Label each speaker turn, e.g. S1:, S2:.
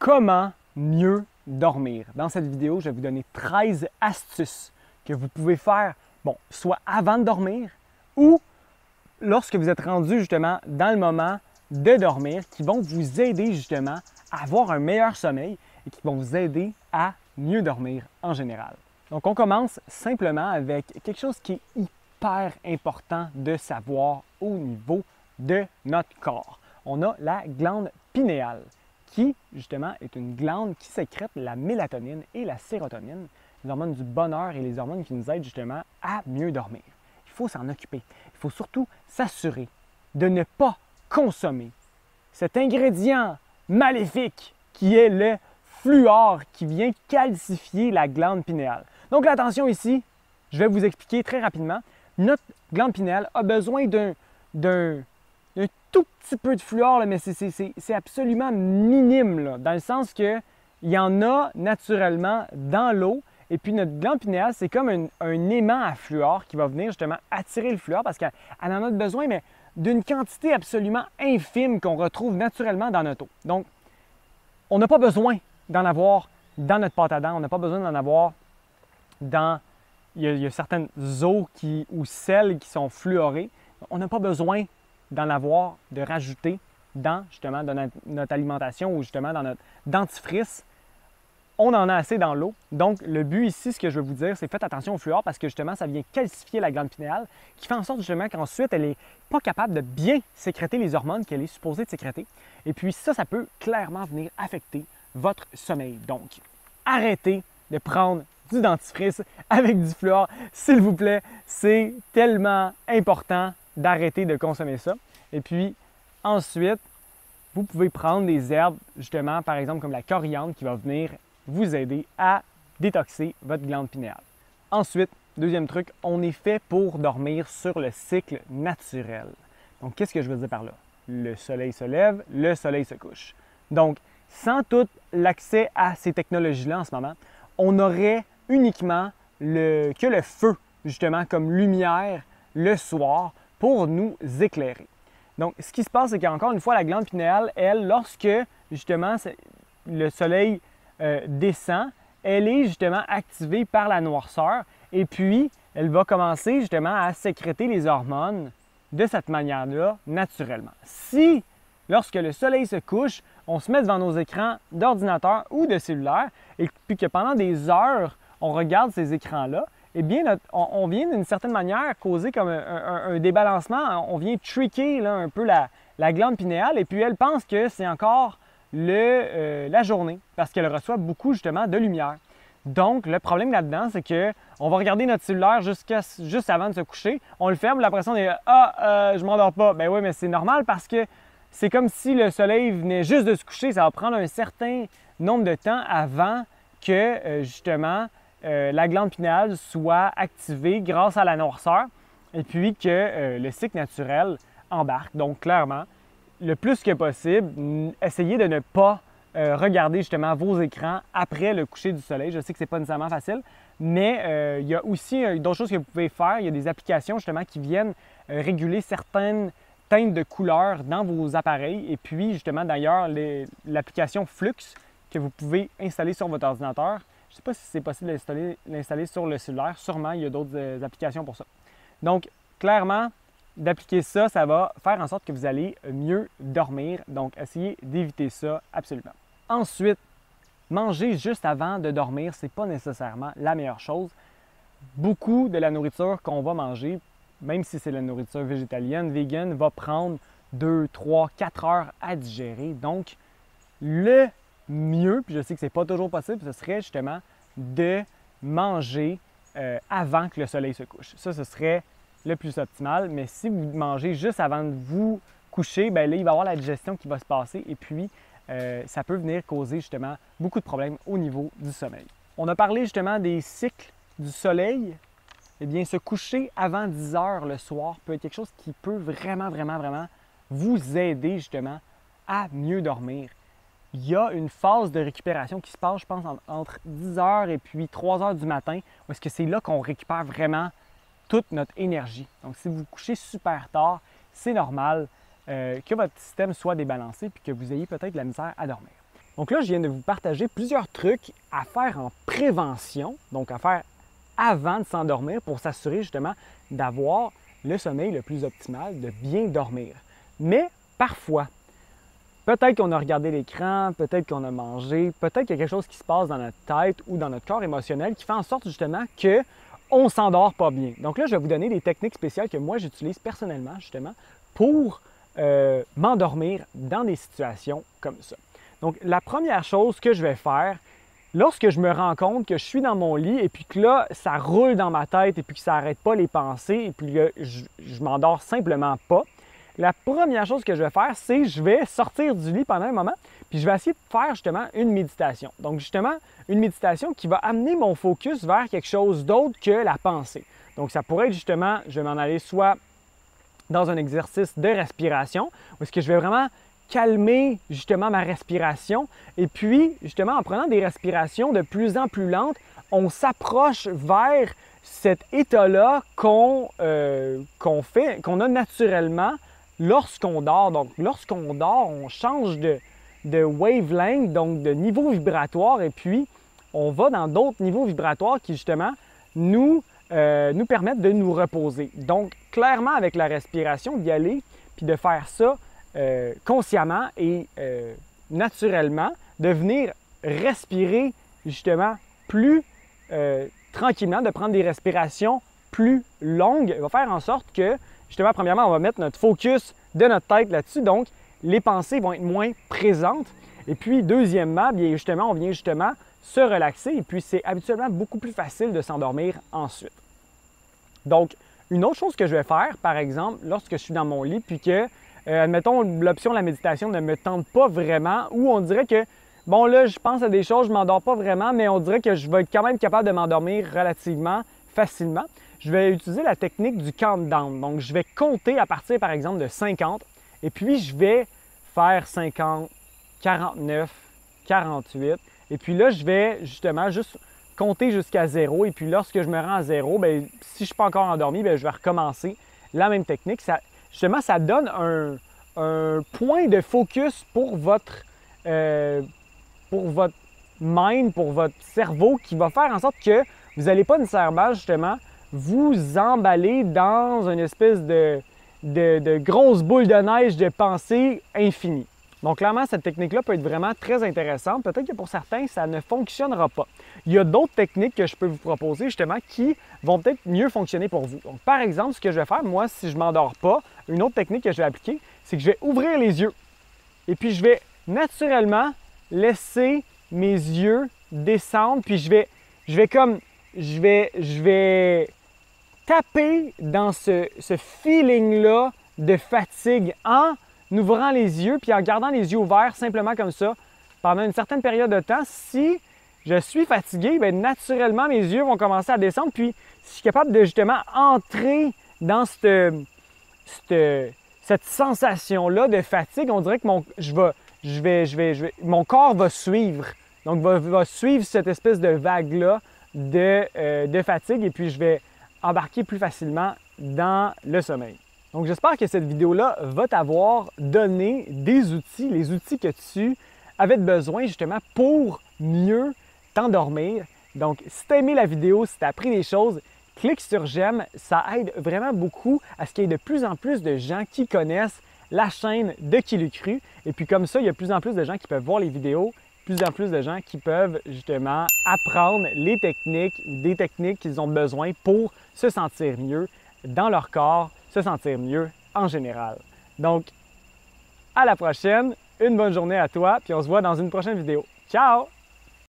S1: Comment mieux dormir? Dans cette vidéo, je vais vous donner 13 astuces que vous pouvez faire, soit avant de dormir ou lorsque vous êtes rendu justement dans le moment de dormir, qui vont vous aider justement à avoir un meilleur sommeil et qui vont vous aider à mieux dormir en général. Donc, on commence simplement avec quelque chose qui est hyper important de savoir au niveau de notre corps. On a la glande pinéale, qui, justement, est une glande qui sécrète la mélatonine et la sérotonine, les hormones du bonheur et les hormones qui nous aident justement à mieux dormir. Il faut s'en occuper. Il faut surtout s'assurer de ne pas consommer cet ingrédient maléfique qui est le fluor qui vient calcifier la glande pinéale. Donc, attention ici, je vais vous expliquer très rapidement. Notre glande pinéale a besoin d'un tout petit peu de fluor, là, mais c'est absolument minime, là, dans le sens qu'il y en a naturellement dans l'eau. Et puis notre glande pinéale, c'est comme un aimant à fluor qui va venir justement attirer le fluor parce qu'elle en a besoin, mais d'une quantité absolument infime qu'on retrouve naturellement dans notre eau. Donc, on n'a pas besoin d'en avoir dans notre pâte à dents, on n'a pas besoin d'en avoir dans... Il y a certaines eaux ou sels qui sont fluorés. On n'a pas besoin d'en avoir, de rajouter justement dans notre alimentation ou justement dans notre dentifrice. On en a assez dans l'eau. Donc, le but ici, ce que je veux vous dire, c'est faites attention au fluor parce que justement, ça vient calcifier la glande pinéale qui fait en sorte justement qu'ensuite, elle n'est pas capable de bien sécréter les hormones qu'elle est supposée de sécréter. Et puis ça peut clairement venir affecter votre sommeil. Donc, arrêtez de prendre du dentifrice avec du fluor, s'il vous plaît. C'est tellement important d'arrêter de consommer ça. Et puis, ensuite, vous pouvez prendre des herbes, justement, par exemple, comme la coriandre qui va venir vous aider à détoxer votre glande pinéale. Ensuite, deuxième truc, on est fait pour dormir sur le cycle naturel. Donc, qu'est-ce que je veux dire par là? Le soleil se lève, le soleil se couche. Donc, sans tout l'accès à ces technologies-là en ce moment, on aurait uniquement que le feu, justement, comme lumière le soir pour nous éclairer. Donc, ce qui se passe, c'est qu'encore une fois, la glande pinéale, elle, lorsque, justement, le soleil descend, elle est justement activée par la noirceur et puis elle va commencer justement à sécréter les hormones de cette manière-là naturellement. Si, lorsque le soleil se couche, on se met devant nos écrans d'ordinateur ou de cellulaire et puis que pendant des heures, on regarde ces écrans-là, eh bien, on vient d'une certaine manière causer comme un débalancement, on vient tricker là, un peu la glande pinéale et puis elle pense que c'est encore la journée parce qu'elle reçoit beaucoup justement de lumière. Donc, le problème là-dedans, c'est qu'on va regarder notre cellulaire juste avant de se coucher, on le ferme, la pression est « Ah, je m'endors pas ». Ben oui, mais c'est normal parce que c'est comme si le soleil venait juste de se coucher, ça va prendre un certain nombre de temps avant que justement la glande pinéale soit activée grâce à la noirceur et puis que le cycle naturel embarque. Donc, clairement, le plus que possible, essayez de ne pas regarder justement vos écrans après le coucher du soleil. Je sais que ce n'est pas nécessairement facile, mais il y a aussi d'autres choses que vous pouvez faire. Il y a des applications justement qui viennent réguler certaines teintes de couleurs dans vos appareils. Et puis justement d'ailleurs, l'application Flux que vous pouvez installer sur votre ordinateur. Je ne sais pas si c'est possible de l'installer sur le cellulaire. Sûrement, il y a d'autres applications pour ça. Donc, clairement, d'appliquer ça, ça va faire en sorte que vous allez mieux dormir. Donc, essayez d'éviter ça absolument. Ensuite, manger juste avant de dormir, ce n'est pas nécessairement la meilleure chose. Beaucoup de la nourriture qu'on va manger, même si c'est la nourriture végétalienne, vegan, va prendre 2, 3, 4 heures à digérer. Donc, le mieux, puis je sais que ce n'est pas toujours possible, ce serait justement de manger avant que le soleil se couche. Ça, ce serait le plus optimal, mais si vous mangez juste avant de vous coucher, bien là, il va y avoir la digestion qui va se passer et puis ça peut venir causer justement beaucoup de problèmes au niveau du sommeil. On a parlé justement des cycles du soleil. Eh bien, se coucher avant 10 heures le soir peut être quelque chose qui peut vraiment vous aider justement à mieux dormir. Il y a une phase de récupération qui se passe, je pense, entre 10 heures et puis 3 heures du matin, parce que c'est là qu'on récupère vraiment toute notre énergie. Donc, si vous vous couchez super tard, c'est normal que votre système soit débalancé puis que vous ayez peut-être de la misère à dormir. Donc là, je viens de vous partager plusieurs trucs à faire en prévention, donc à faire avant de s'endormir pour s'assurer justement d'avoir le sommeil le plus optimal, de bien dormir. Mais parfois, peut-être qu'on a regardé l'écran, peut-être qu'on a mangé, peut-être qu'il y a quelque chose qui se passe dans notre tête ou dans notre corps émotionnel qui fait en sorte justement qu'on ne s'endort pas bien. Donc là, je vais vous donner des techniques spéciales que moi j'utilise personnellement justement pour m'endormir dans des situations comme ça. Donc la première chose que je vais faire, lorsque je me rends compte que je suis dans mon lit et puis que là, ça roule dans ma tête et puis que ça n'arrête pas les pensées et puis que je m'endors simplement pas, la première chose que je vais faire, c'est que je vais sortir du lit pendant un moment puis je vais essayer de faire justement une méditation. Donc justement, une méditation qui va amener mon focus vers quelque chose d'autre que la pensée. Donc ça pourrait être justement, je vais m'en aller soit dans un exercice de respiration où est-ce que je vais vraiment calmer justement ma respiration et puis justement en prenant des respirations de plus en plus lentes, on s'approche vers cet état-là qu'on a naturellement lorsqu'on dort. Donc lorsqu'on dort, on change de wavelength, donc de niveau vibratoire et puis on va dans d'autres niveaux vibratoires qui justement nous permettent de nous reposer. Donc clairement avec la respiration, d'y aller puis de faire ça consciemment et naturellement, de venir respirer justement plus tranquillement, de prendre des respirations plus longues, va faire en sorte que, justement, premièrement, on va mettre notre focus de notre tête là-dessus, donc les pensées vont être moins présentes. Et puis, deuxièmement, bien justement, on vient justement se relaxer et puis c'est habituellement beaucoup plus facile de s'endormir ensuite. Donc, une autre chose que je vais faire, par exemple, lorsque je suis dans mon lit puis que admettons, l'option de la méditation ne me tente pas vraiment, ou on dirait que, bon là, je pense à des choses, je ne m'endors pas vraiment, mais on dirait que je vais être quand même capable de m'endormir relativement facilement. Je vais utiliser la technique du countdown. Donc, je vais compter à partir, par exemple, de 50, et puis je vais faire 50, 49, 48, et puis là, je vais justement juste compter jusqu'à 0, et puis lorsque je me rends à 0, bien, si je ne suis pas encore endormi, bien, je vais recommencer la même technique. Justement, ça donne un point de focus pour votre mind, pour votre cerveau, qui va faire en sorte que vous n'allez pas nécessairement, justement, vous emballer dans une espèce de grosse boule de neige de pensée infinie. Donc, clairement, cette technique-là peut être vraiment très intéressante. Peut-être que pour certains, ça ne fonctionnera pas. Il y a d'autres techniques que je peux vous proposer, justement, qui vont peut-être mieux fonctionner pour vous. Donc, par exemple, ce que je vais faire, moi, si je ne m'endors pas, une autre technique que je vais appliquer, c'est que je vais ouvrir les yeux. Et puis, je vais naturellement laisser mes yeux descendre. Puis, je vais taper dans ce feeling-là de fatigue en ouvrant les yeux puis en gardant les yeux ouverts simplement comme ça pendant une certaine période de temps. Si je suis fatigué, bien, naturellement, mes yeux vont commencer à descendre. Puis, si je suis capable de justement entrer dans cette sensation-là de fatigue, on dirait que mon corps va suivre. Donc, va suivre cette espèce de vague-là de fatigue et puis je vais embarquer plus facilement dans le sommeil. Donc, j'espère que cette vidéo-là va t'avoir donné des outils, les outils que tu avais besoin justement pour mieux t'endormir. Donc, si tu as aimé la vidéo, si tu as appris des choses, clique sur j'aime. Ça aide vraiment beaucoup à ce qu'il y ait de plus en plus de gens qui connaissent la chaîne de Qui l'eût cru. Et puis comme ça, il y a de plus en plus de gens qui peuvent voir les vidéos, plus en plus de gens qui peuvent justement apprendre les techniques, des techniques qu'ils ont besoin pour se sentir mieux dans leur corps, se sentir mieux en général. Donc, à la prochaine, une bonne journée à toi, puis on se voit dans une prochaine vidéo. Ciao!